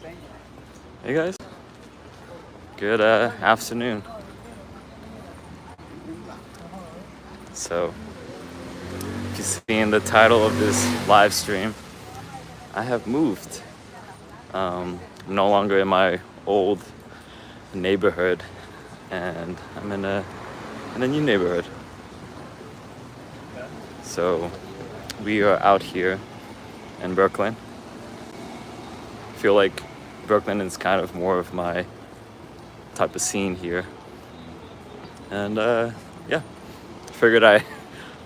Hey guys, good afternoon. So, if you see in the title of this live stream, I have moved. I'm no longer in my old neighborhood, and I'm in a new neighborhood. So, we are out here in Brooklyn. I feel like Brooklyn is kind of more of my type of scene here. And yeah, figured I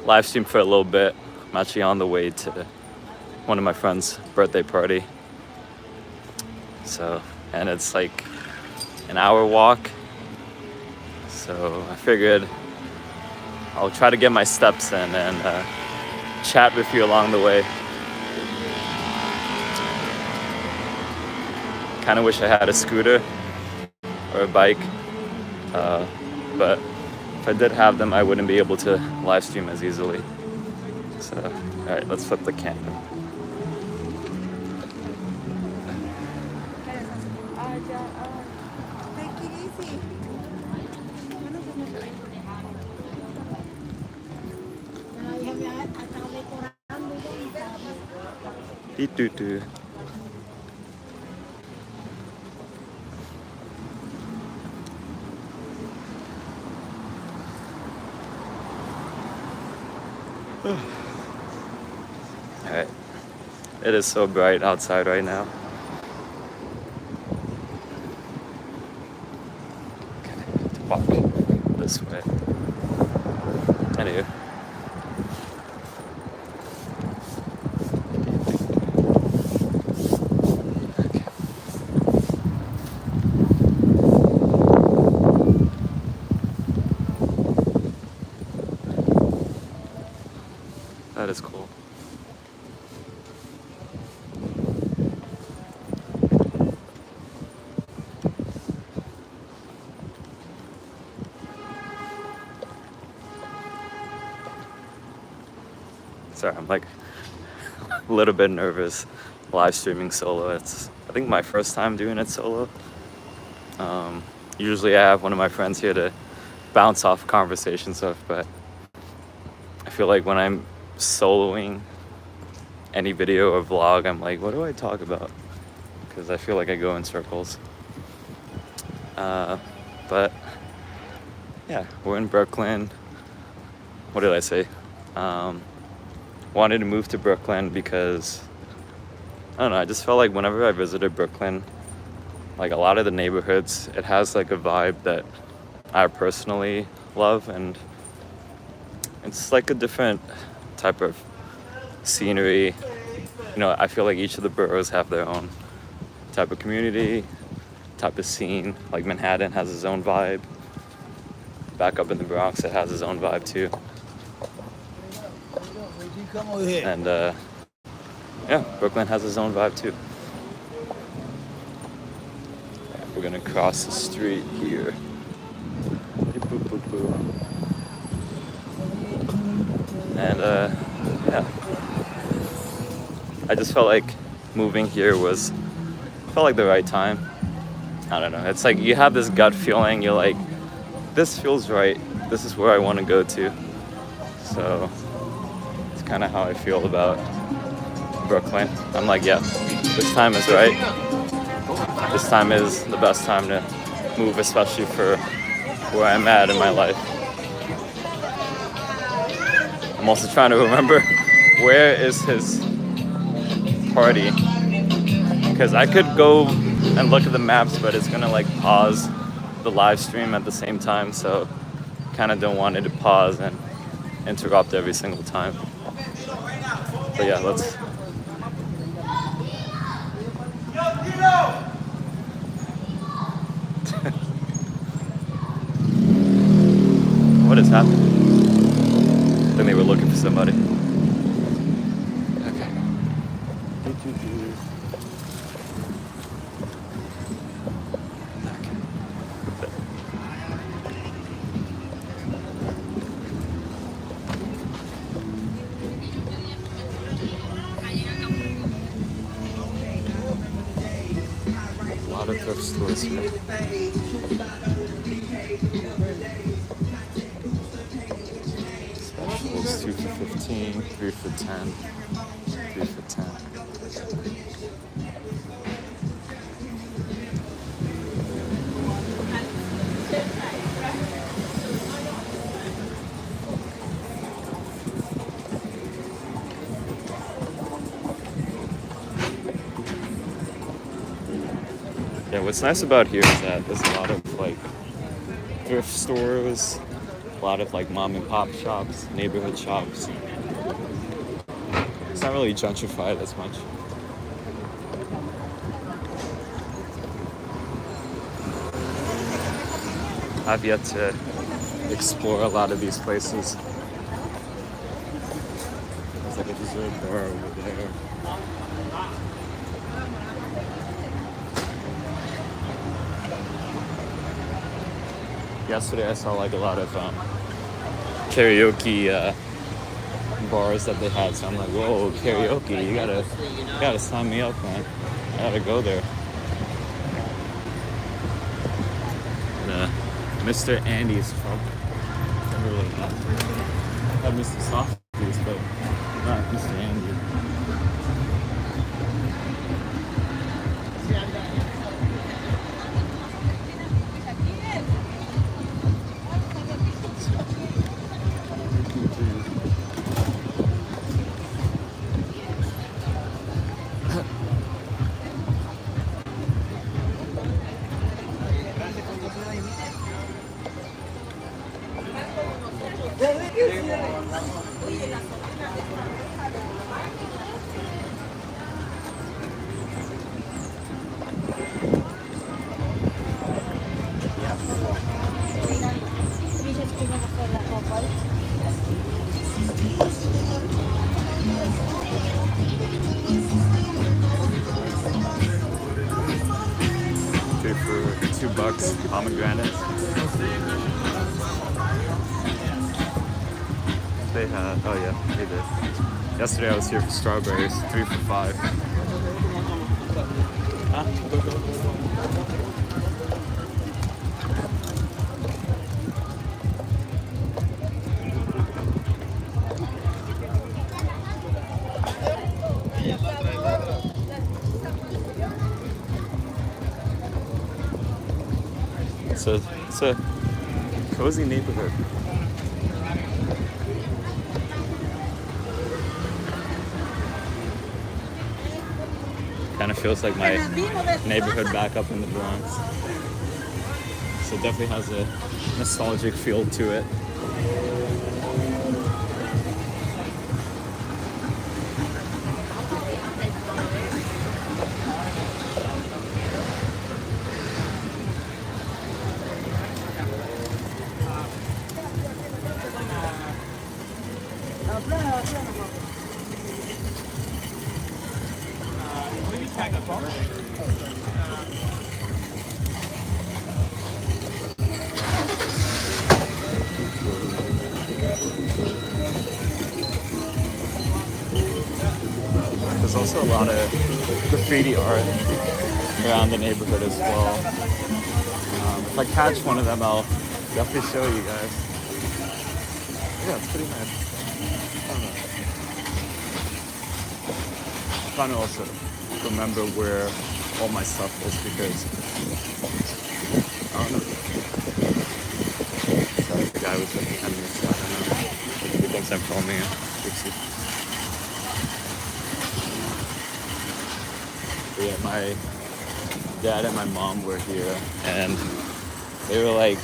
live stream for a little bit. I'm actually on the way to one of my friend's birthday party. So, and it's like an hour walk. So I figured I'll try to get my steps in and chat with you along the way. Kind of wish I had a scooter or a bike, but if I did have them, I wouldn't be able to live stream as easily. So, all right, let's flip the camera. Take it easy. Doo-doo-doo. Alright, it is so bright outside right now. Okay, to walk this way. Anyway. Okay. That is cool. Sorry, I'm like a little bit nervous live streaming solo. It's I think my first time doing it solo. Usually I have one of my friends here to bounce off conversations of, but I feel like when I'm soloing any video or vlog, I'm like, what do I talk about? Because I feel like I go in circles. But yeah, we're in Brooklyn. What did I say? Wanted to move to Brooklyn because I don't know, I just felt like whenever I visited Brooklyn, like a lot of the neighborhoods, it has like a vibe that I personally love, and it's like a different type of scenery. You know, I feel like each of the boroughs have their own type of community, type of scene. Like Manhattan has its own vibe. Back up in the Bronx, it has its own vibe too. And yeah, Brooklyn has its own vibe too. We're gonna cross the street here. And yeah, I just felt like moving here felt like the right time. I don't know, it's like you have this gut feeling, you're like, this feels right, this is where I want to go to. So it's kind of how I feel about Brooklyn. I'm like, yeah, this time is right. This time is the best time to move, especially for where I'm at in my life. I'm also trying to remember where is his party, because I could go and look at the maps, but it's gonna like pause the live stream at the same time, so kind of don't want it to pause and interrupt every single time. But yeah, let's. What is happening? I think they were looking for somebody. Okay. thrift stores here. Specials 2 for 15, 3 for 10, 3 for 10. Yeah, what's nice about here is that there's a lot of like thrift stores, a lot of like mom and pop shops, neighborhood shops. It's not really gentrified as much. I've yet to explore a lot of these places. There's like a dessert bar over there. Yesterday I saw like a lot of karaoke bars that they had, so I'm like, whoa, karaoke, you gotta sign me up, man. I gotta go there. Mr. Andy's truck. Never really had Mr. Softies, but not Mr. Andy. For $2, pomegranates. They had, oh yeah, they did. Yesterday I was here for strawberries, 3 for $5. Huh? It's a cozy neighborhood. Kind of feels like my neighborhood back up in the Bronx. So it definitely has a nostalgic feel to it. There's also a lot of graffiti art around the neighborhood as well. If I catch one of them, I'll definitely show you guys. Yeah, it's pretty nice. I'm trying to also remember where all my stuff is because I don't know. Sorry, the guy was looking at me, so I don't know. He thinks I'm filming him. Yeah, my dad and my mom were here, and they were like,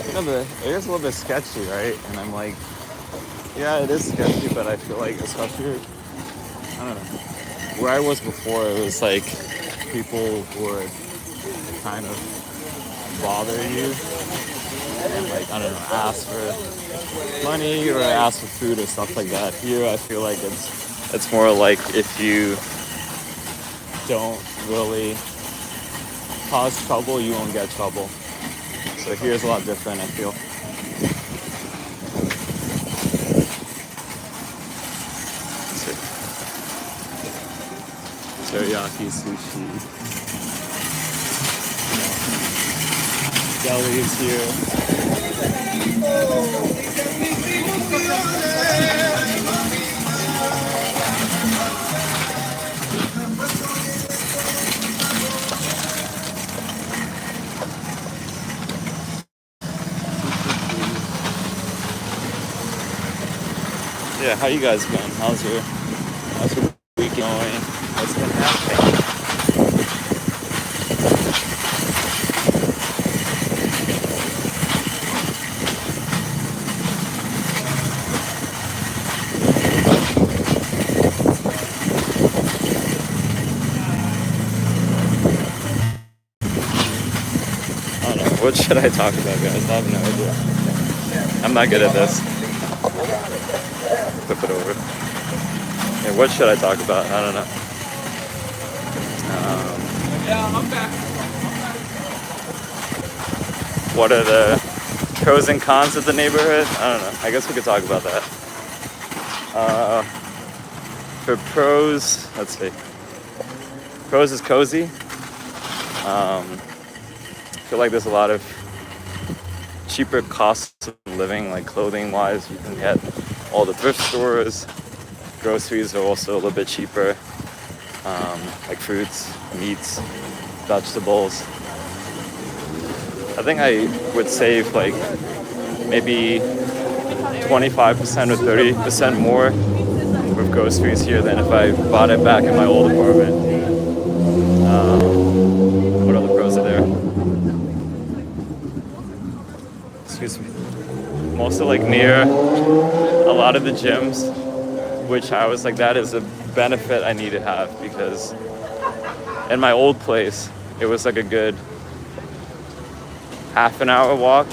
you know, the area's a little bit sketchy, right? And I'm like, yeah, it is sketchy, but I feel like, especially, I don't know, where I was before, it was like people would kind of bother you and, like, I don't know, ask for money or ask for food or stuff like that. Here, I feel like it's more like if you don't really cause trouble, you won't get trouble. So here's a lot different, I feel. Teriyaki sushi. delis here. Yeah, how you guys been? How's your week going? What's been happening? I don't know. What should I talk about, guys? I have no idea. I'm not good at this. Flip it over. Yeah, what should I talk about? I don't know. What are the pros and cons of the neighborhood? I don't know. I guess we could talk about that. For pros, let's see. Pros is cozy. I feel like there's a lot of cheaper costs of living, like clothing wise. You can get all the thrift stores. Groceries are also a little bit cheaper, like fruits, meats, vegetables. I think I would save like maybe 25% or 30% more with groceries here than if I bought it back in my old apartment. What other pros are there? Excuse me. I'm also like near a lot of the gyms, which I was like, that is a benefit I need to have, because in my old place, it was like a good half an hour walk,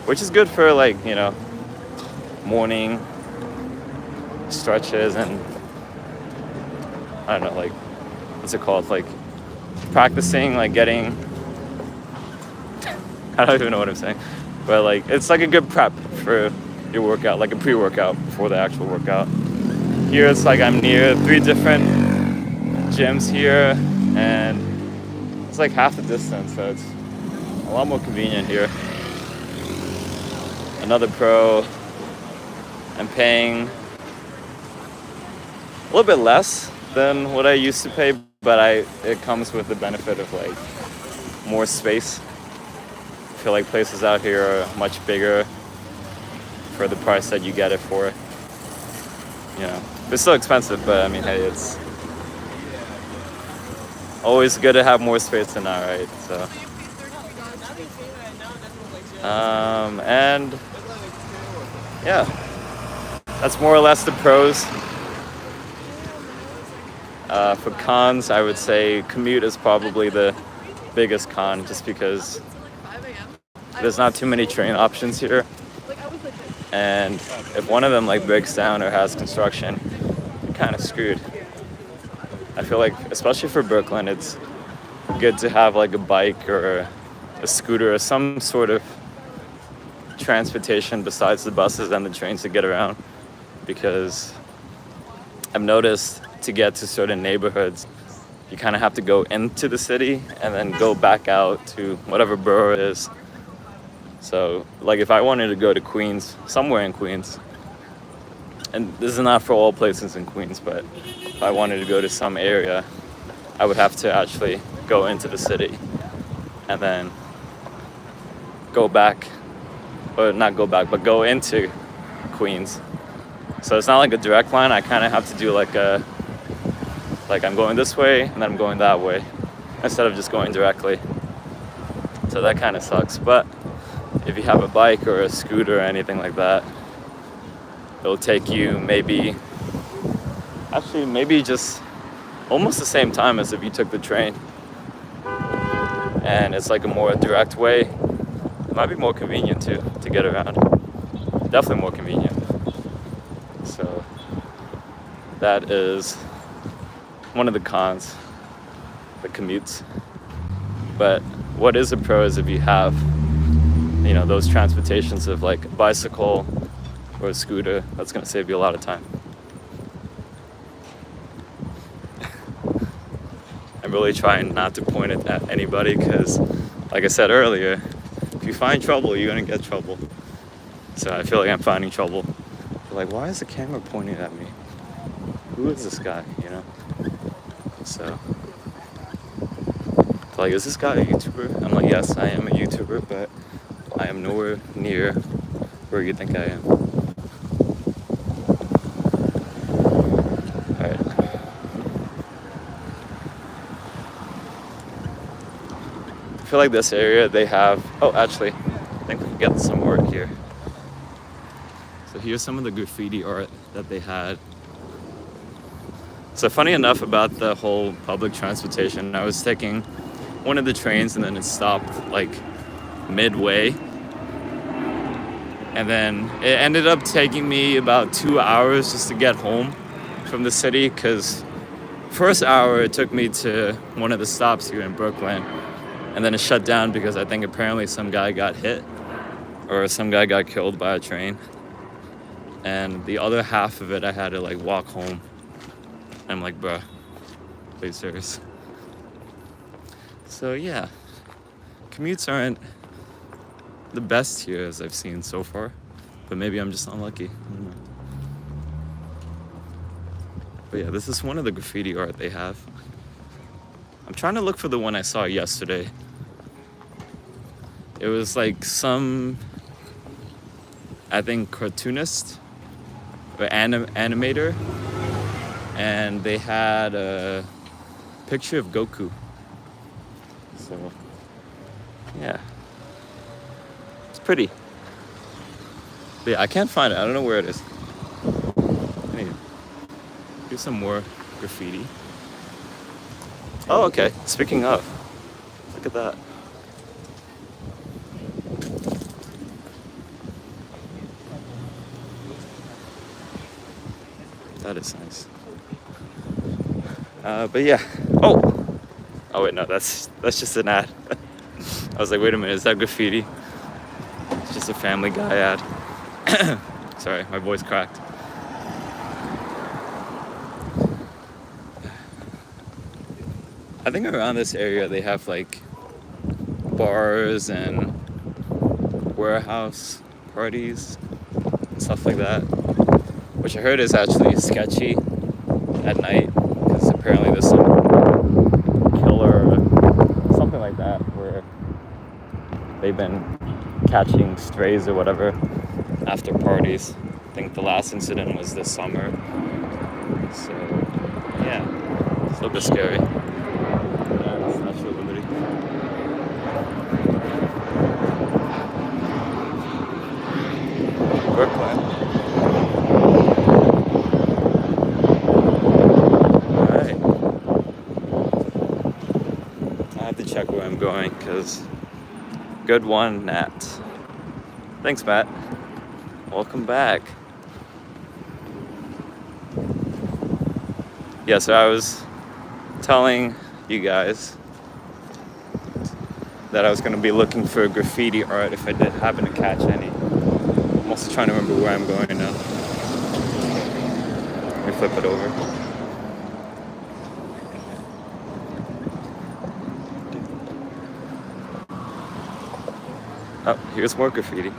which is good for like, you know, morning stretches and I don't know, like, what's it called? Like practicing, like getting, I don't even know what I'm saying, but like, it's like a good prep for your workout, like a pre-workout before the actual workout. Here it's like I'm near 3 different gyms here, and it's like half the distance, so it's a lot more convenient here. Another pro, I'm paying a little bit less than what I used to pay, but it comes with the benefit of like more space. I feel like places out here are much bigger for the price that you get it for. You know, it's still expensive, but I mean, hey, it's always good to have more space than that, right? So, and yeah, that's more or less the pros. For cons, I would say commute is probably the biggest con, just because there's not too many train options here. And if one of them like breaks down or has construction, you're kind of screwed. I feel like, especially for Brooklyn, it's good to have like a bike or a scooter or some sort of transportation besides the buses and the trains to get around, because I've noticed to get to certain neighborhoods, you kind of have to go into the city and then go back out to whatever borough it is. So, like, if I wanted to go to Queens, somewhere in Queens, and this is not for all places in Queens, but if I wanted to go to some area, I would have to actually go into the city and then go back, or not go back, but go into Queens. So it's not like a direct line. I kind of have to do like I'm going this way and then I'm going that way instead of just going directly. So that kind of sucks. But if you have a bike or a scooter or anything like that, it'll take you maybe just almost the same time as if you took the train. And it's like a more direct way. It might be more convenient too to get around. Definitely more convenient. So that is one of the cons, the commutes. But what is a pro is if you have, you know, those transportations of like a bicycle or a scooter, that's going to save you a lot of time. I'm really trying not to point it at anybody because, like I said earlier, you find trouble, you're gonna get trouble. So I feel like I'm finding trouble. Like, why is the camera pointing at me? Who is this guy, you know? So, like, is this guy a YouTuber? I'm like, yes, I am a YouTuber, but I am nowhere near where you think I am. Alright. I feel like this area, they have... Oh, actually, I think we can get some work here. So here's some of the graffiti art that they had. So funny enough about the whole public transportation, I was taking one of the trains and then it stopped like midway. And then it ended up taking me about 2 hours just to get home from the city, because first hour it took me to one of the stops here in Brooklyn, and then it shut down because I think apparently some guy got hit or some guy got killed by a train. And the other half of it I had to like walk home. I'm like, bruh, are you serious? So yeah, commutes aren't the best here as I've seen so far, but maybe I'm just unlucky. I don't know. But yeah, this is one of the graffiti art they have. I'm trying to look for the one I saw yesterday. It was like some, I think, cartoonist or animator, and they had a picture of Goku. So yeah, it's pretty. But yeah, I can't find it. I don't know where it is. Anyway, here's some more graffiti. Oh, okay. Speaking of, look at that. That is nice. But yeah. Oh wait, no, that's just an ad. I was like, wait a minute, is that graffiti? It's just a Family Guy ad. Sorry, my voice cracked. I think around this area they have like bars and warehouse parties and stuff like that, which I heard is actually sketchy at night, because apparently there's some killer or something like that where they've been catching strays or whatever after parties. I think the last incident was this summer. So yeah, it's a little bit scary. Yeah, it's Statue of Liberty. Brooklyn. Alright. I have to check where I'm going, because good one, Nat. Thanks, Matt. Welcome back. Yeah, so I was telling you guys that I was going to be looking for graffiti art if I did happen to catch any. I'm also trying to remember where I'm going now. Let me flip it over. Oh, here's more graffiti.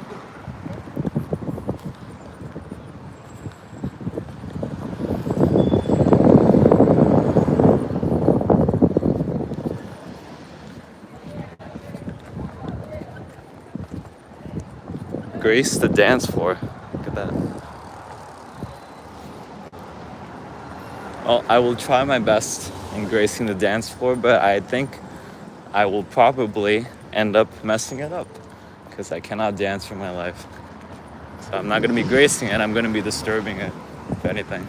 Grace the dance floor. Look at that. Well, I will try my best in gracing the dance floor, but I think I will probably end up messing it up, because I cannot dance for my life. So I'm not going to be gracing it, I'm going to be disturbing it, if anything.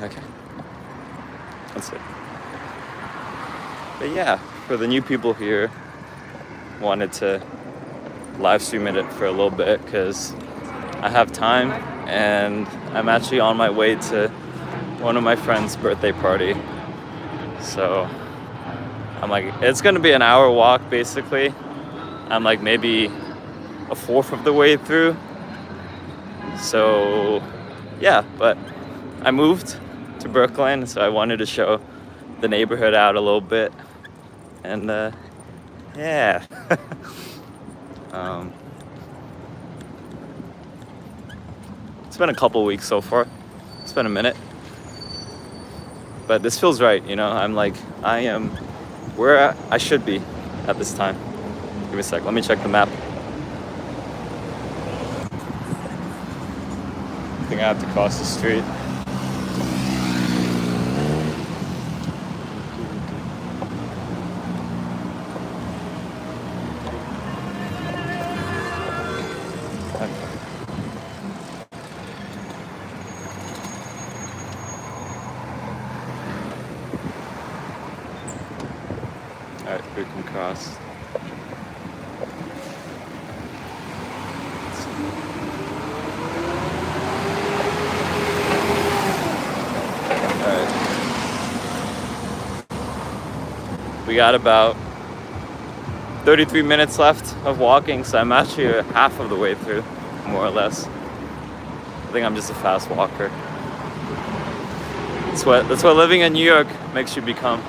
Okay. That's it. But yeah, for the new people here, wanted to live stream it for a little bit because I have time and I'm actually on my way to one of my friend's birthday party. So I'm like, it's gonna be an hour walk basically. I'm like maybe a fourth of the way through. So yeah, but I moved to Brooklyn, so I wanted to show the neighborhood out a little bit, and yeah. um, it's been a couple weeks so far. It's been a minute, but this feels right. I am where I should be at this time. Give me a sec. Let me check the map. I think I have to cross the street. Alright, we can cross. Alright. We got about 33 minutes left of walking, so I'm actually half of the way through, more or less. I think I'm just a fast walker. That's what living in New York makes you become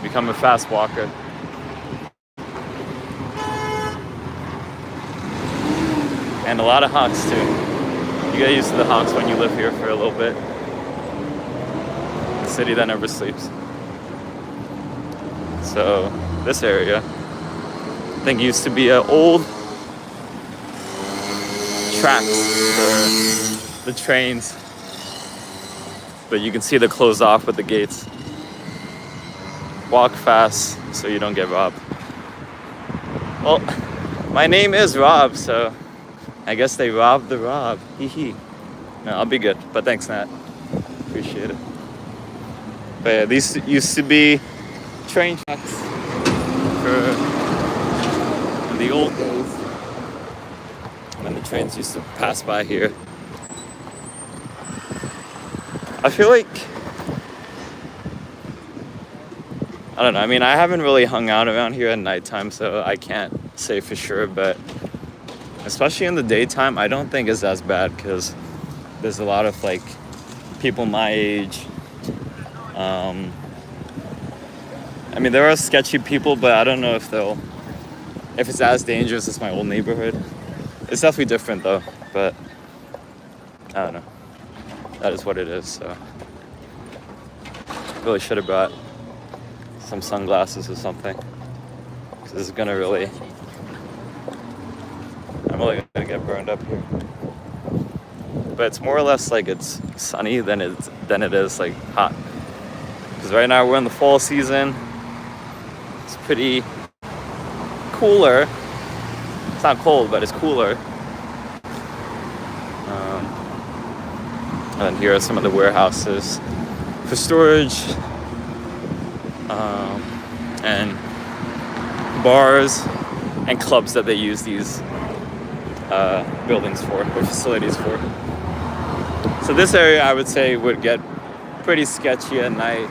a fast walker. And a lot of honks too. You get used to the honks when you live here for a little bit. The city that never sleeps. So this area, I think, used to be an old tracks for the trains, but you can see they're closed off with the gates. Walk fast so you don't get robbed. Well, my name is Rob, so I guess they robbed the Rob. Hee hee. No, I'll be good. But thanks, Nat. Appreciate it. But yeah, these used to be train tracks for in the old days when the trains used to pass by here. I feel like, I don't know. I mean, I haven't really hung out around here at nighttime, so I can't say for sure. But especially in the daytime, I don't think it's as bad because there's a lot of like people my age. I mean, there are sketchy people, but I don't know if it's as dangerous as my old neighborhood. It's definitely different though, but I don't know. That is what it is. So really should have brought some sunglasses or something, because this is I'm really gonna get burned up here. But it's more or less like it's sunny than it is like hot. Because right now we're in the fall season. It's pretty cooler. It's not cold, but it's cooler. And here are some of the warehouses for storage, and bars and clubs that they use these buildings for, or facilities for. So this area, I would say, would get pretty sketchy at night,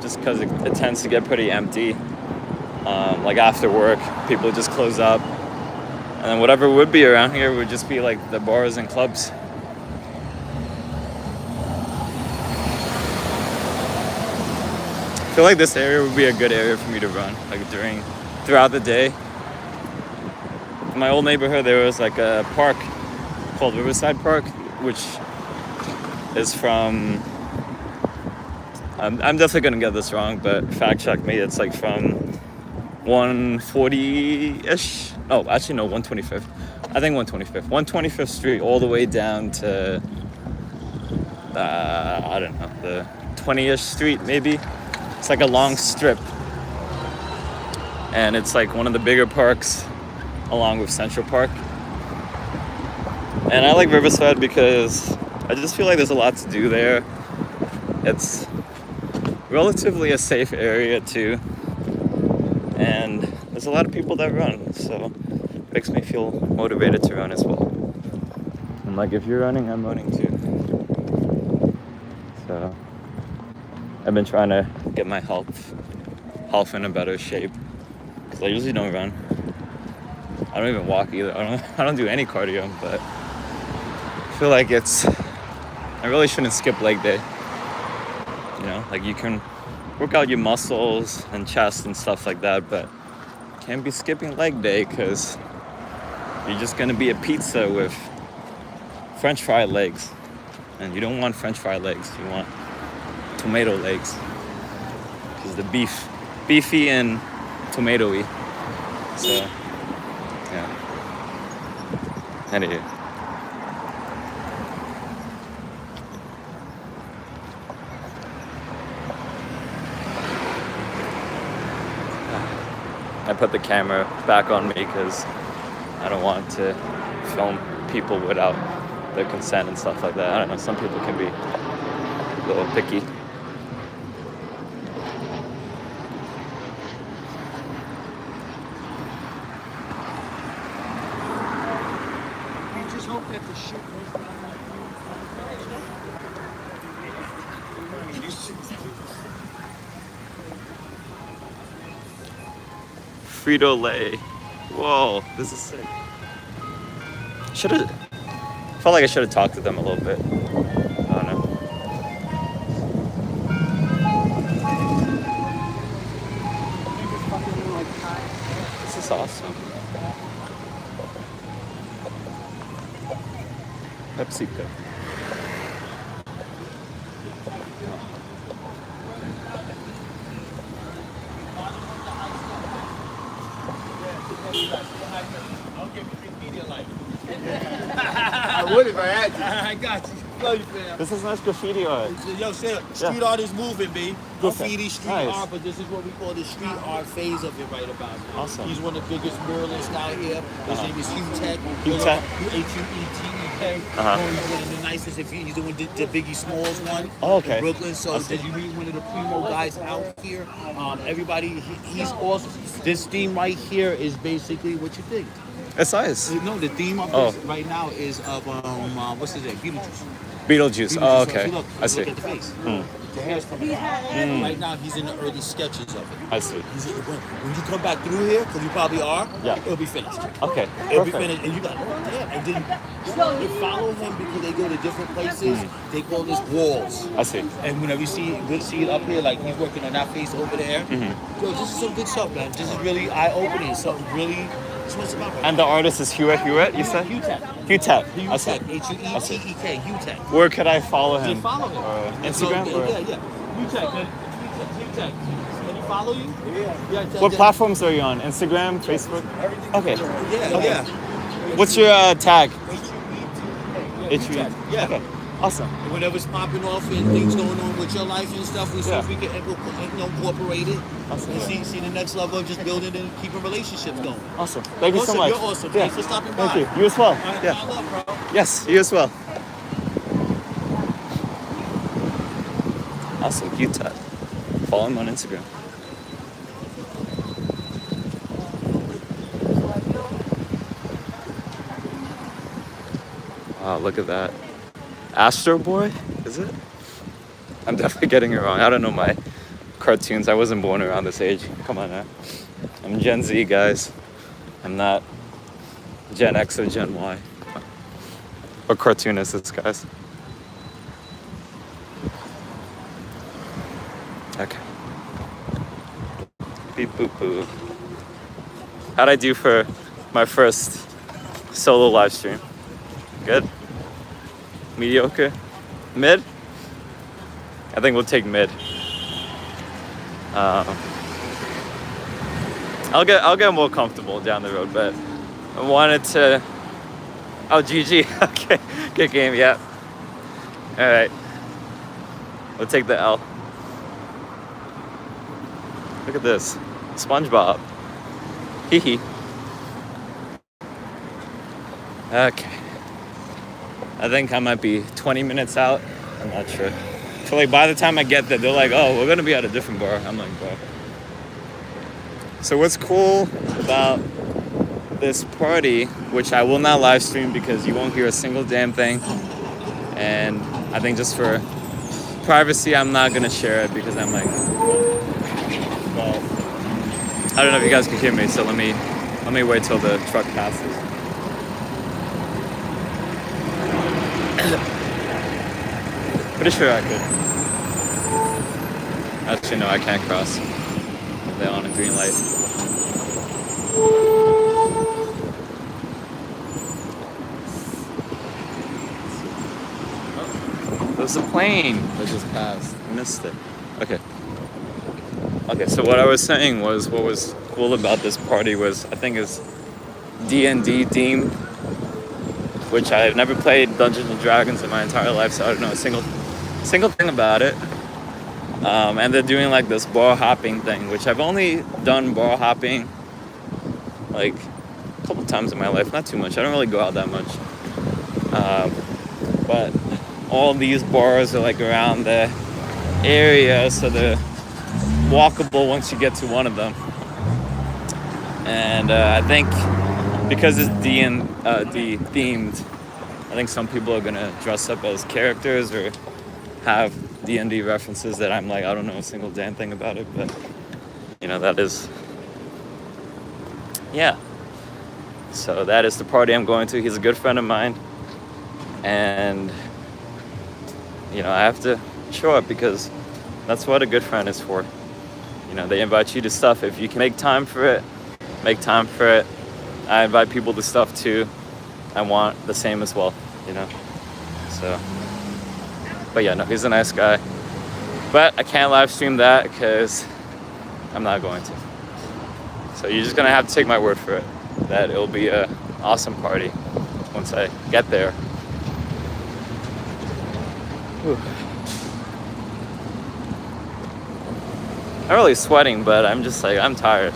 just because it tends to get pretty empty. Like after work, people just close up, and then whatever would be around here would just be like the bars and clubs. I feel like this area would be a good area for me to run, like throughout the day. In my old neighborhood, there was like a park called Riverside Park, which is from, I'm definitely gonna get this wrong, but fact check me. It's like from 140-ish. Oh, actually no, 125th. I think 125th. 125th Street all the way down to I don't know, the 20-ish street maybe. It's like a long strip, and it's like one of the bigger parks along with Central Park. And I like Riverside because I just feel like there's a lot to do there. It's relatively a safe area too, and there's a lot of people that run, so it makes me feel motivated to run as well. And like, if you're running, I'm running too. So I've been trying to get my health in a better shape, because I usually don't run. I don't even walk either. I don't do any cardio, but I feel like I really shouldn't skip leg day. You know, like you can work out your muscles and chest and stuff like that, but can't be skipping leg day because you're just gonna be a pizza with French fry legs, and you don't want French fry legs. You want tomato legs because the beefy and tomatoey. So yeah. Anyway. I put the camera back on me because I don't want to film people without their consent and stuff like that. I don't know, some people can be a little picky. We just hope that the shit goes down. Frito-Lay. Whoa, this is sick. Felt like I should have talked to them a little bit. I don't know. This is awesome. PepsiCo. I would if I had to. I got you. Love you, fam. This is nice graffiti art. Yo, street art is moving, B. Graffiti, street Nice. art, but this is what we call the street art phase of it right about now. Awesome. He's one of the biggest muralists out here. His name is Hugh Tech. Hugh Tech. Huetek. He's one of the nicest. He's doing the Biggie Smalls one. Oh, okay. In Brooklyn. So Awesome. did you meet one of the primo guys out here? Everybody, he's awesome. This theme right here is basically what you think. It's nice. No, the theme of this right now is of what's his name? Beetlejuice. Beetlejuice. Oh, okay. Look, I see. Look at the face. The hair's coming out. Right now, he's in the early sketches of it. I see. When you come back through here, because you probably are, Yeah. it'll be finished. Okay. It'll be Perfect. finished, and you got, oh, damn. And then you follow him because they go to different places. They call this walls. I see. And whenever you see it up here, like he's working on that face over there. Yo, this is some good stuff, man. This is really eye-opening. Something really. That's what it's about. And the artist is Hewitt, you said? Huetek. Huetek. I see. Huetek. Huetek. Where could I follow him? They follow him. Instagram? So, or? yeah. Huetek. Can he follow you? Yeah. What platforms are you on? Instagram, Facebook? Okay. Yeah. What's your tag? Huetek. Yeah. Okay. Awesome. And whenever's popping off and things going on with your life and stuff, we see Yeah. if we can incorporate it Awesome. and see the next level of just building and keeping relationships going. Awesome. Thank you so Awesome, much. you're awesome. Yeah. Thanks for stopping by. Thank you. You as well. All right, Yeah. follow up, bro. Yes, you as well. Awesome. Huetek. Follow him on Instagram. Wow, look at that. Astro Boy, is it? I'm definitely getting it wrong. I don't know my cartoons. I wasn't born around this age. Come on now. I'm Gen Z, guys. I'm not Gen X or Gen Y. What cartoon is this, guys? Okay. Beep boop boo. How'd I do for my first solo live stream? Good? Mediocre? Mid? I think we'll take mid. I'll get more comfortable down the road, but I wanted to. Oh, GG. Okay, good game. Yeah. All right. We'll take the L. Look at this, SpongeBob. Hee hee. Okay. I think I might be 20 minutes out. I'm not sure. I feel like by the time I get there, they're like, oh, we're gonna be at a different bar. I'm like, bro. So what's cool about this party, which I will not live stream because you won't hear a single damn thing. And I think just for privacy, I'm not gonna share it because I'm like, well, I don't know if you guys can hear me, so let me wait till the truck passes. Pretty sure I could. Actually, no, I can't cross. They're on a green light. There's a plane that just passed. I missed it. Okay. Okay, so what I was saying was what was cool about this party was I think it's D&D themed, which I've never played Dungeons and Dragons in my entire life, so I don't know a single thing about it. And they're doing like this bar hopping thing, which I've only done bar hopping like a couple times in my life, not too much. I don't really go out that much. But all these bars are like around the area, so they're walkable once you get to one of them. And I think because it's D&D themed, I think some people are gonna dress up as characters or have D&D references that I'm like, I don't know a single damn thing about it, but you know, that is, yeah. So that is the party I'm going to. He's a good friend of mine, and you know, I have to show up because that's what a good friend is for. You know, they invite you to stuff. If you can make time for it, make time for it. I invite people to stuff too. I want the same as well, you know. So, but yeah, no, he's a nice guy. But I can't live stream that because I'm not going to. So you're just gonna have to take my word for it that it'll be a awesome party once I get there. Whew. I'm really sweating, but I'm just like, I'm tired.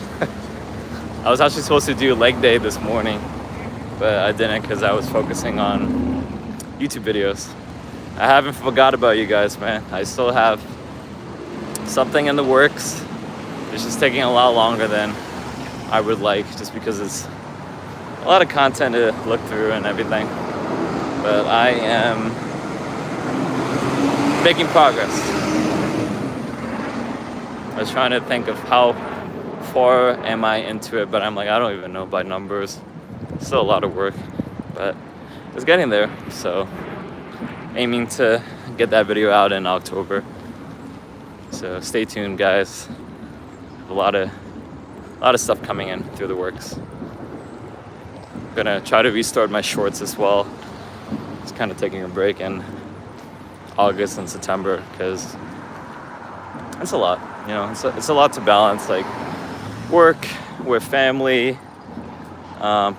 I was actually supposed to do leg day this morning, but I didn't because I was focusing on YouTube videos. I haven't forgot about you guys, man. I still have something in the works. It's just taking a lot longer than I would like, just because it's a lot of content to look through and everything. But I am making progress. I was trying to think of how far am I into it, but I'm like, I don't even know by numbers. Still a lot of work, but it's getting there. So aiming to get that video out in October. So stay tuned, guys. A lot of stuff coming in through the works. I'm gonna try to restart my shorts as well. It's kind of taking a break in August and September because it's a lot, you know. It's a lot to balance, like work with family,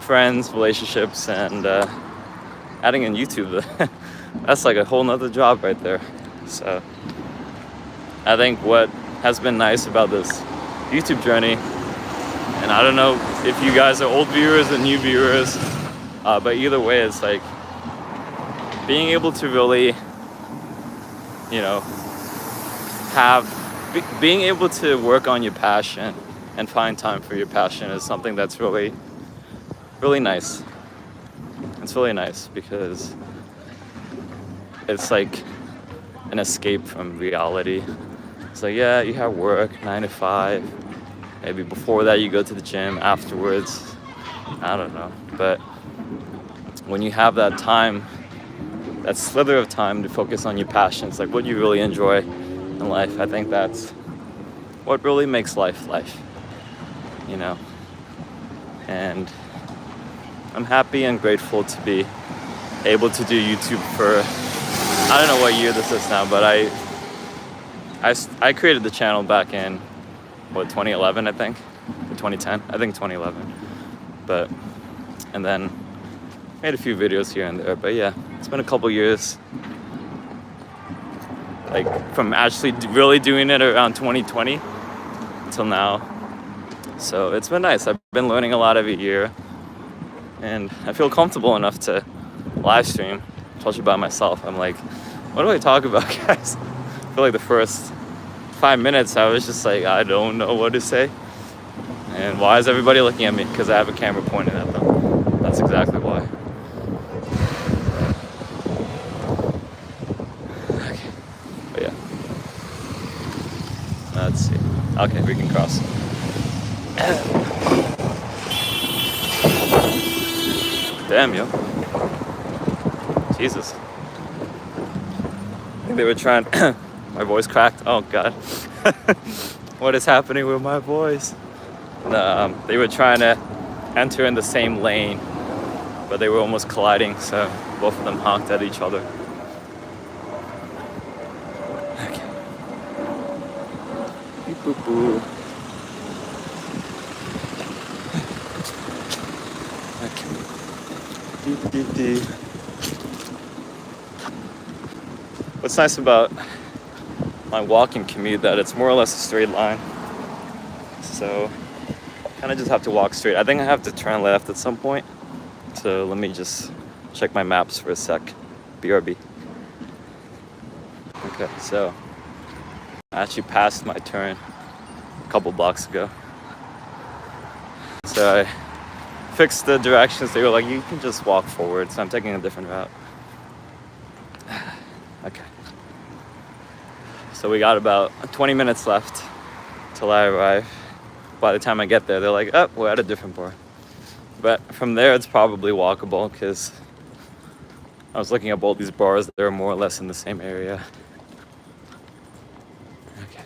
friends, relationships, and adding in YouTube. That's like a whole nother job right there. So I think what has been nice about this YouTube journey, and I don't know if you guys are old viewers or new viewers, but either way, it's like being able to really, you know, being able to work on your passion and find time for your passion is something that's really, really nice. It's really nice because it's like an escape from reality. It's like, yeah, you have work 9 to 5. Maybe before that you go to the gym, afterwards, I don't know. But when you have that time, that slither of time to focus on your passions, like what you really enjoy in life, I think that's what really makes life, you know. And I'm happy and grateful to be able to do YouTube for, I don't know what year this is now, but I created the channel back in 2011, I think, or 2010, I think 2011. But and then made a few videos here and there, but yeah, it's been a couple years, like from actually really doing it around 2020 till now. So it's been nice. I've been learning a lot every year, and I feel comfortable enough to live stream, especially by myself. I'm like, what do I talk about, guys? I feel like the first 5 minutes I was just like, I don't know what to say. And why is everybody looking at me? Because I have a camera pointed at them. That's exactly why. Okay. But yeah. Let's see. Okay, we can cross. Damn, yo. Jesus. I think they were trying. My voice cracked. Oh, God. What is happening with my boys? They were trying to enter in the same lane, but they were almost colliding, so both of them honked at each other. Okay. Beep, boop, boo. Okay. Deep, deep, deep. What's nice about my walking commute that it's more or less a straight line. So kind of just have to walk straight. I think I have to turn left at some point. So let me just check my maps for a sec. BRB. Okay, so I actually passed my turn a couple blocks ago. So I fixed the directions. They were like, you can just walk forward. So I'm taking a different route. Okay. So we got about 20 minutes left till I arrive. By the time I get there, they're like, oh, we're at a different bar. But from there, it's probably walkable because I was looking up all these bars that are more or less in the same area. Okay.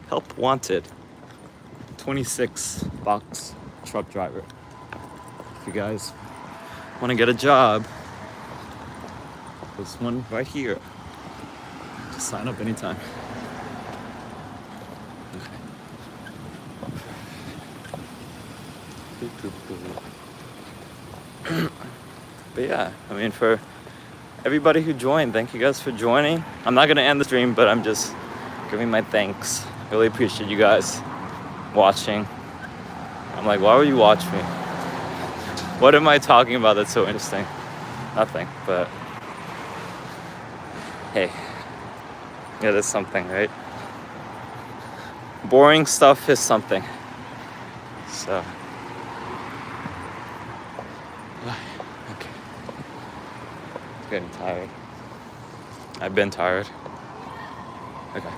Help wanted. 26 box truck driver. If you guys want to get a job, this one right here. Just sign up anytime. But yeah, I mean, for everybody who joined, thank you guys for joining. I'm not gonna end the stream, but I'm just giving my thanks. Really appreciate you guys watching. I'm like, why would you watch me? What am I talking about that's so interesting? Nothing, but hey, it is something, right? Boring stuff is something. So, okay. It's getting tired. I've been tired. Okay.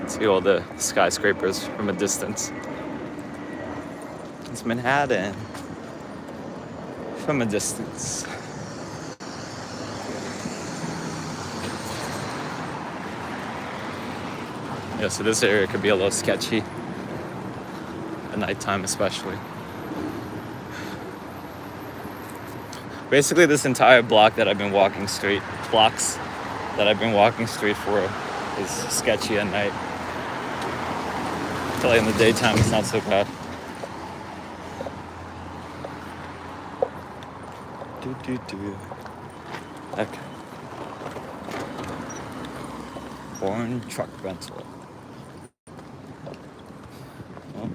See all the skyscrapers from a distance. It's Manhattan from a distance. Yeah, so this area could be a little sketchy at nighttime especially. Basically this entire blocks that I've been walking straight for is sketchy at night. I feel like in the daytime it's not so bad. Okay. Bourne truck rental. Well,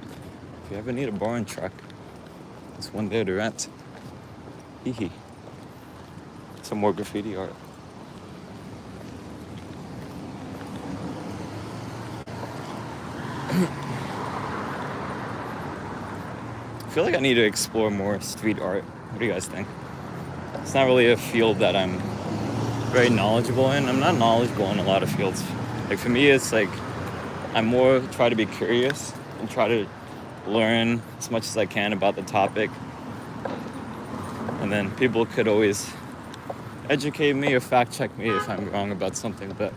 if you ever need a Bourne truck, there's one there to rent. Hee hee. Some more graffiti art. I feel like I need to explore more street art. What do you guys think? It's not really a field that I'm very knowledgeable in. I'm not knowledgeable in a lot of fields. Like for me, it's like I'm more try to be curious and try to learn as much as I can about the topic. And then people could always educate me or fact check me if I'm wrong about something. But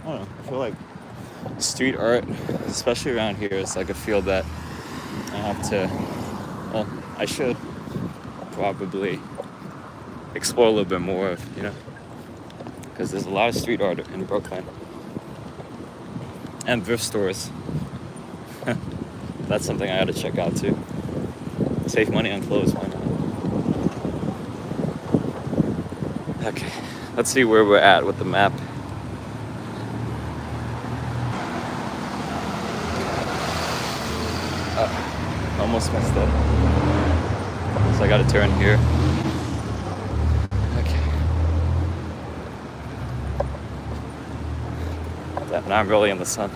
I don't know. I feel like street art, especially around here, is like a field that I have to, well, I should probably explore a little bit more of, you know, because there's a lot of street art in Brooklyn and thrift stores. That's something I gotta check out too. Save money on clothes, why not? Okay, let's see where we're at with the map. Almost messed up. So I gotta turn here. Okay. Now I'm really in the sun.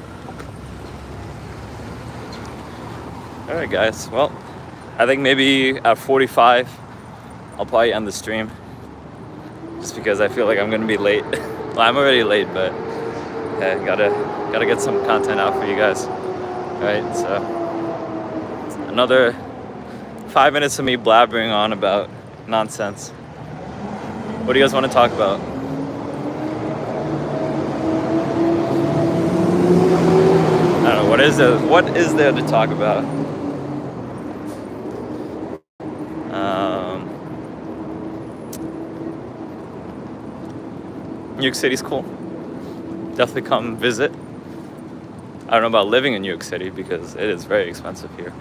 Alright guys, well, I think maybe at 45 I'll probably end the stream. Just because I feel like I'm gonna be late. Well, I'm already late, but yeah, gotta get some content out for you guys. Right, so another 5 minutes of me blabbering on about nonsense. What do you guys want to talk about? I don't know, what is there to talk about? New York City's cool. Definitely come visit. I don't know about living in New York City because it is very expensive here.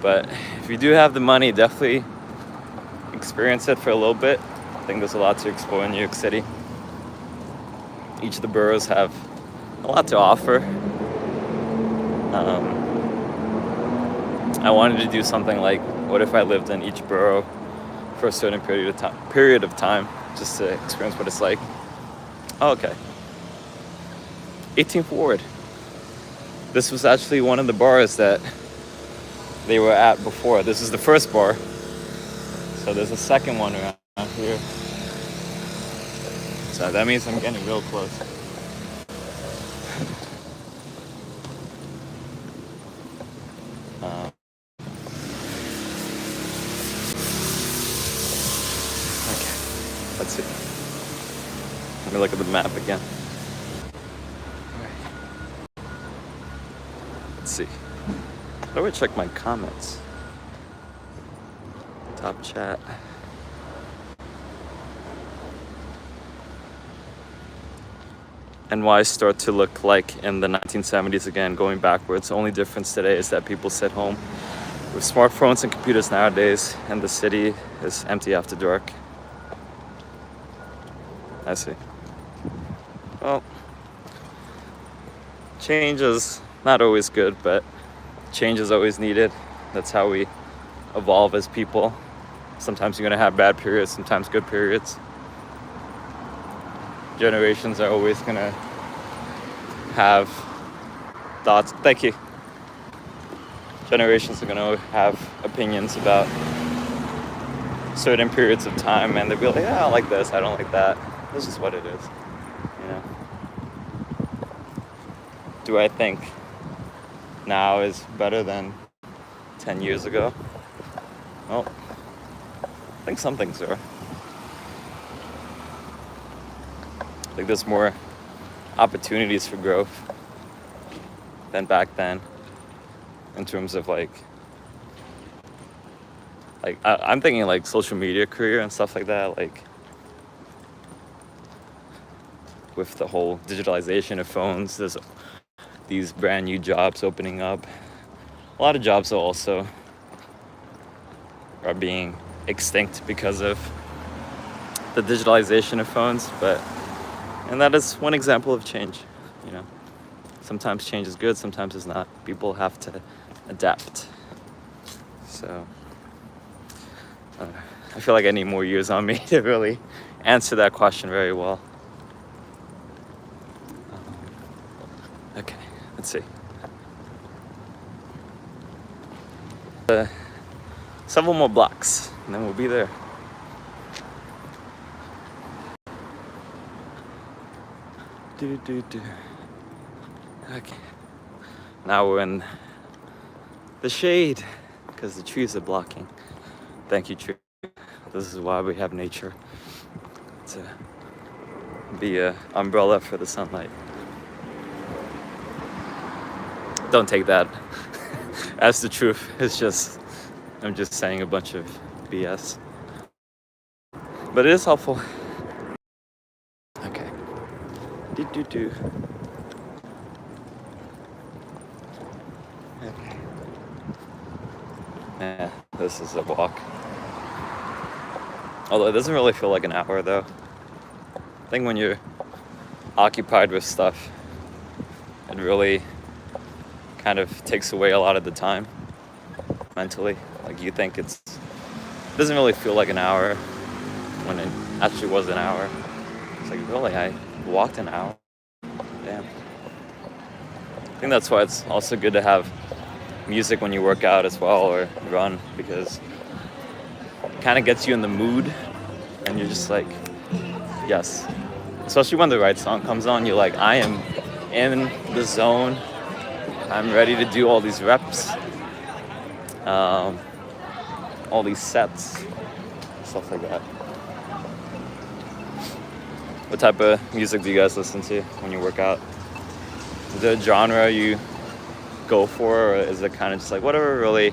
But if you do have the money, definitely experience it for a little bit. I think there's a lot to explore in New York City. Each of the boroughs have a lot to offer. I wanted to do something like, what if I lived in each borough for a certain period of time, just to experience what it's like. Oh, okay. 18th Ward. This was actually one of the bars that they were at before. This is the first bar. So there's a second one around here. So that means I'm getting real close. Okay, let's see. Let me look at the map again. Let's see. How do I check my comments? Top chat. NY start to look like in the 1970s again, going backwards. The only difference today is that people sit home with smartphones and computers nowadays, and the city is empty after dark. I see. Well, change is not always good, but change is always needed. That's how we evolve as people. Sometimes you're gonna have bad periods, sometimes good periods. Generations are always gonna have thoughts. Thank you. Generations are gonna have opinions about certain periods of time, and they'll be like, yeah, I like this, I don't like that. This is what it is, you know. Do I think now is better than 10 years ago? Well, I think some things are. I think there's more opportunities for growth than back then, in terms of like I'm thinking like social media career and stuff like that, like with the whole digitalization of phones, there's these brand new jobs opening up. A lot of jobs also are being extinct because of the digitalization of phones, and that is one example of change, you know. Sometimes change is good, sometimes it's not. People have to adapt. So, I feel like I need more years on me to really answer that question very well. Okay, let's see. Several more blocks, and then we'll be there. Okay. Now we're in the shade because the trees are blocking. Thank you, tree. This is why we have nature, to be an umbrella for the sunlight. Don't take that as the truth. It's just, I'm just saying a bunch of BS. But it is helpful. Okay. Okay. Yeah, this is a walk. Although it doesn't really feel like an hour though. I think when you're occupied with stuff, it really kind of takes away a lot of the time mentally. Like you think it doesn't really feel like an hour when it actually was an hour. It's like, really, I walked an hour? Damn. I think that's why it's also good to have music when you work out as well or run, because it kind of gets you in the mood and you're just like, yes. Especially when the right song comes on, you're like, I am in the zone. I'm ready to do all these reps, all these sets, stuff like that. What type of music do you guys listen to when you work out? Is there a genre you go for, or is it kind of just like whatever really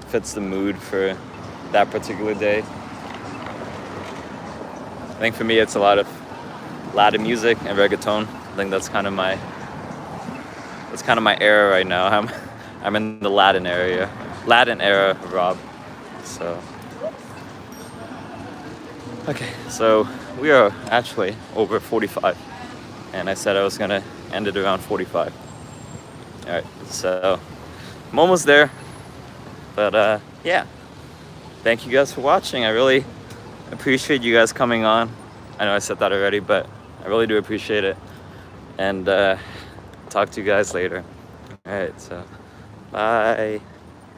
fits the mood for that particular day? I think for me it's a lot of Latin music and reggaeton. I think that's kind of my era right now. I'm in the Latin era, Rob. So okay, so we are actually over 45, and I said I was gonna end it around 45. All right, so I'm almost there, but yeah. Thank you guys for watching. I really appreciate you guys coming on. I know I said that already, but I really do appreciate it. And talk to you guys later. All right, so bye.